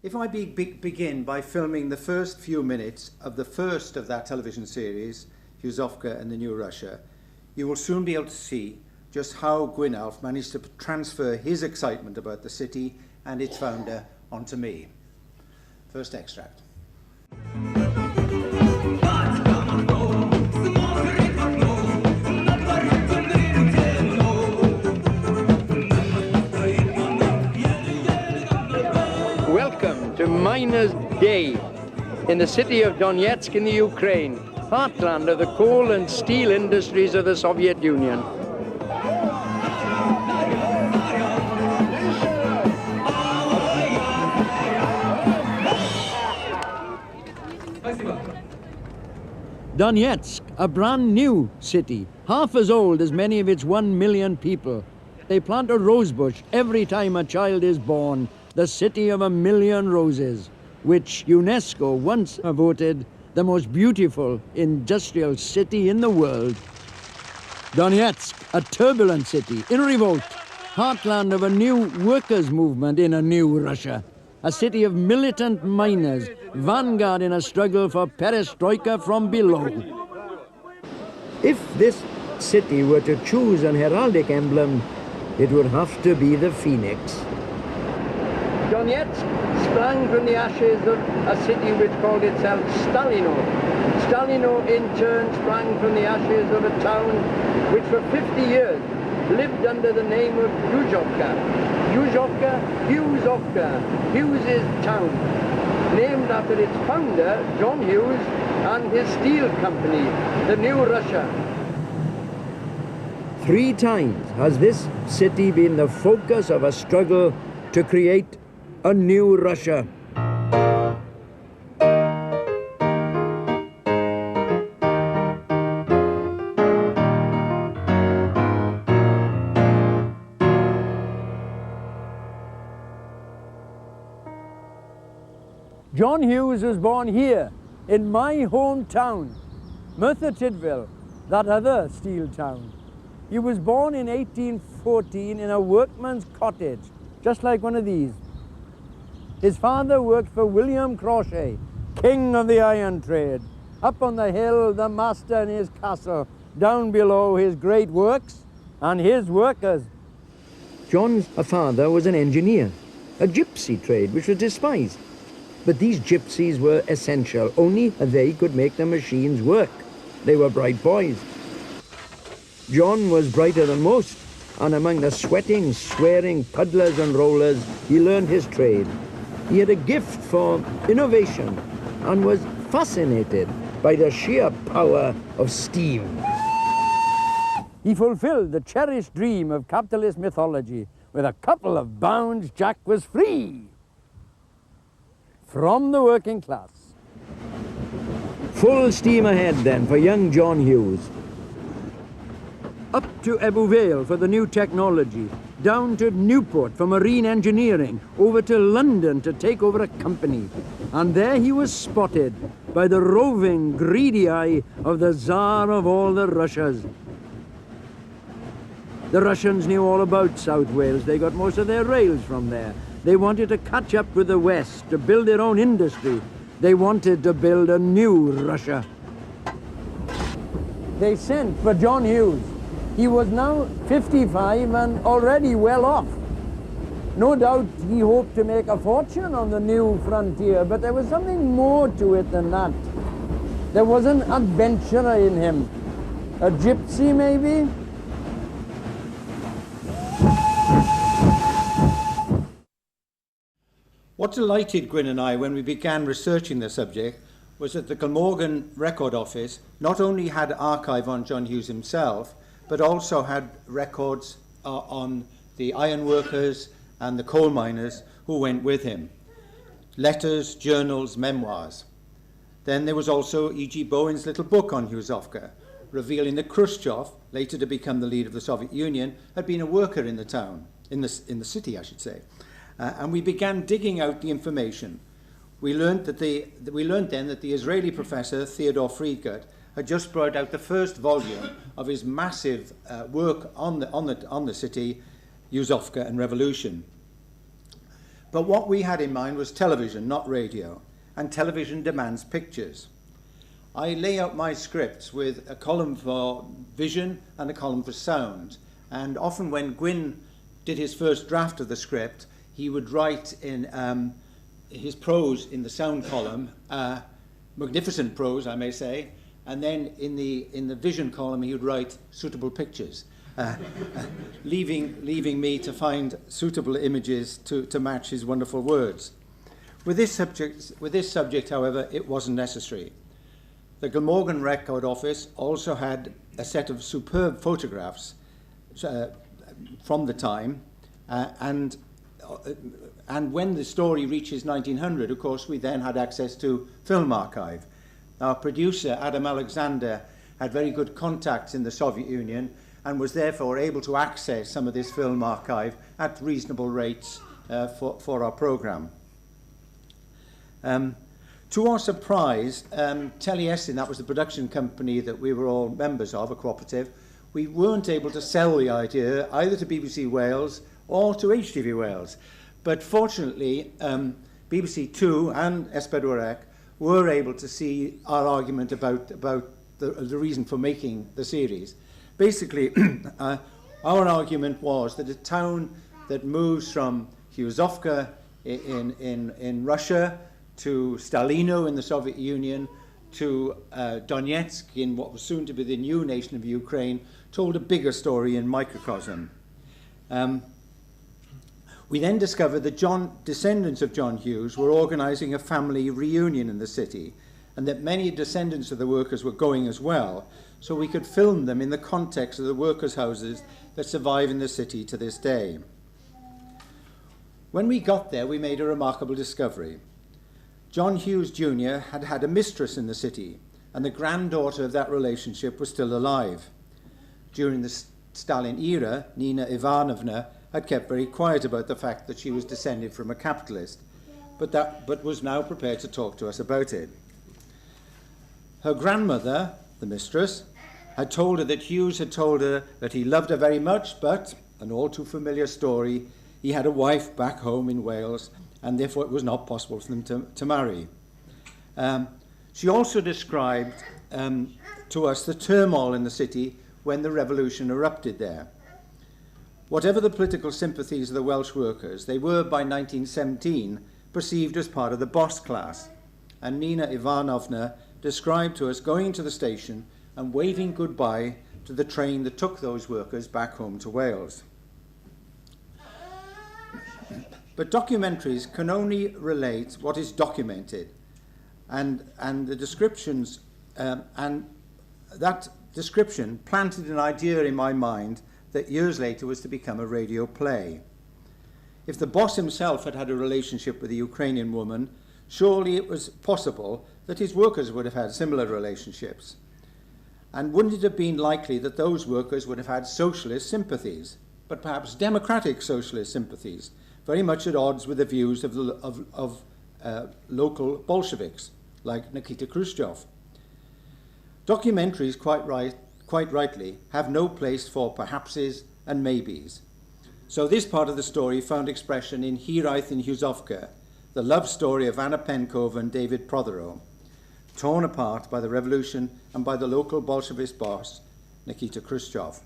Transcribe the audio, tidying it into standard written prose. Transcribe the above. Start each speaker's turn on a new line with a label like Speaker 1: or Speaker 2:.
Speaker 1: If I begin by filming the first few minutes of the first of that television series, Hughesovka and the New Russia, you will soon be able to see just how Gwynalf managed to transfer his excitement about the city and its founder onto me. First extract.
Speaker 2: Welcome to Miners' Day in the city of Donetsk in the Ukraine, heartland of the coal and steel industries of the Soviet Union. Donetsk, a brand new city, half as old as many of its 1 million people. They plant a rose bush every time a child is born, the city of 1 million roses, which UNESCO once voted the most beautiful industrial city in the world. Donetsk, a turbulent city in revolt, heartland of a new workers' movement in a new Russia. A city of militant miners, vanguard in a struggle for perestroika from below. If this city were to choose an heraldic emblem, it would have to be the phoenix. Donetsk sprang from the ashes of a city which called itself Stalino. Stalino in turn sprang from the ashes of a town which for 50 years lived under the name of Hughesovka. Hughesovka, Hughes' town, named after its founder, John Hughes, and his steel company, the New Russia. 3 times has this city been the focus of a struggle to create a new Russia. John Hughes was born here, in my hometown, Merthyr Tydfil, that other steel town. He was born in 1814 in a workman's cottage, just like one of these. His father worked for William Crauchete, king of the iron trade. Up on the hill, the master in his castle, down below his great works and his workers. John's father was an engineer, a gypsy trade which was despised. But these gypsies were essential. Only they could make the machines work. They were bright boys. John was brighter than most, and among the sweating, swearing puddlers and rollers, he learned his trade. He had a gift for innovation and was fascinated by the sheer power of steam. He fulfilled the cherished dream of capitalist mythology. With a couple of bounds, Jack was free from the working class. Full steam ahead then for young John Hughes. Up to Ebbw Vale for the new technology, down to Newport for marine engineering, over to London to take over a company. And there he was spotted by the roving, greedy eye of the Tsar of all the Russias. The Russians knew all about South Wales. They got most of their rails from there. They wanted to catch up with the West, to build their own industry. They wanted to build a new Russia. They sent for John Hughes. He was now 55 and already well off. No doubt he hoped to make a fortune on the new frontier, but there was something more to it than that. There was an adventurer in him. A gypsy, maybe?
Speaker 1: What delighted Gwyn and I when we began researching the subject was that the Glamorgan Record Office not only had archive on John Hughes himself, but also had records on the iron workers and the coal miners who went with him. Letters, journals, memoirs. Then there was also E.G. Bowen's little book on Hughesovka, revealing that Khrushchev, later to become the leader of the Soviet Union, had been a worker in the town, in the city, I should say. And we began digging out the information. We learned then that the Israeli professor Theodore Friedgert had just brought out the first volume of his massive work on the city, Hughesovka and Revolution. But what we had in mind was television, not radio, and television demands pictures. I lay out my scripts with a column for vision and a column for sound, and often when Gwyn did his first draft of the script, he would write in his prose in the sound column, magnificent prose, I may say, and then in the vision column he would write suitable pictures, leaving me to find suitable images to match his wonderful words. With this subject, however, it wasn't necessary. The Glamorgan Record Office also had a set of superb photographs from the time, and when the story reaches 1900, of course, we then had access to film archive. Our producer, Adam Alexander, had very good contacts in the Soviet Union and was therefore able to access some of this film archive at reasonable rates for our programme. To our surprise, Taliesin, that was the production company that we were all members of, a cooperative, we weren't able to sell the idea either to BBC Wales or to HTV Wales. But fortunately, BBC Two and S4C were able to see our argument about the reason for making the series. Basically, our argument was that a town that moves from Hughesovka in Russia to Stalino in the Soviet Union to Donetsk in what was soon to be the new nation of Ukraine told a bigger story in microcosm. We then discovered that descendants of John Hughes were organising a family reunion in the city, and that many descendants of the workers were going as well, so we could film them in the context of the workers' houses that survive in the city to this day. When we got there, we made a remarkable discovery. John Hughes Jr. had had a mistress in the city, and the granddaughter of that relationship was still alive. During the Stalin era, Nina Ivanovna had kept very quiet about the fact that she was descended from a capitalist, but was now prepared to talk to us about it. Her grandmother, the mistress, had told her that Hughes had told her that he loved her very much, but, an all too familiar story, he had a wife back home in Wales, and therefore it was not possible for them to marry. She also described to us the turmoil in the city when the revolution erupted there. Whatever the political sympathies of the Welsh workers, they were by 1917 perceived as part of the boss class, and Nina Ivanovna described to us going to the station and waving goodbye to the train that took those workers back home to Wales. But documentaries can only relate what is documented, and the descriptions, and that description planted an idea in my mind that years later was to become a radio play. If the boss himself had had a relationship with a Ukrainian woman, surely it was possible that his workers would have had similar relationships. And wouldn't it have been likely that those workers would have had socialist sympathies, but perhaps democratic socialist sympathies, very much at odds with the views of local Bolsheviks, like Nikita Khrushchev? Documentaries, quite rightly, have no place for perhapses and maybes. So this part of the story found expression in Hiraeth in Hughesovka, the love story of Anna Penkov and David Prothero, torn apart by the revolution and by the local Bolshevist boss, Nikita Khrushchev.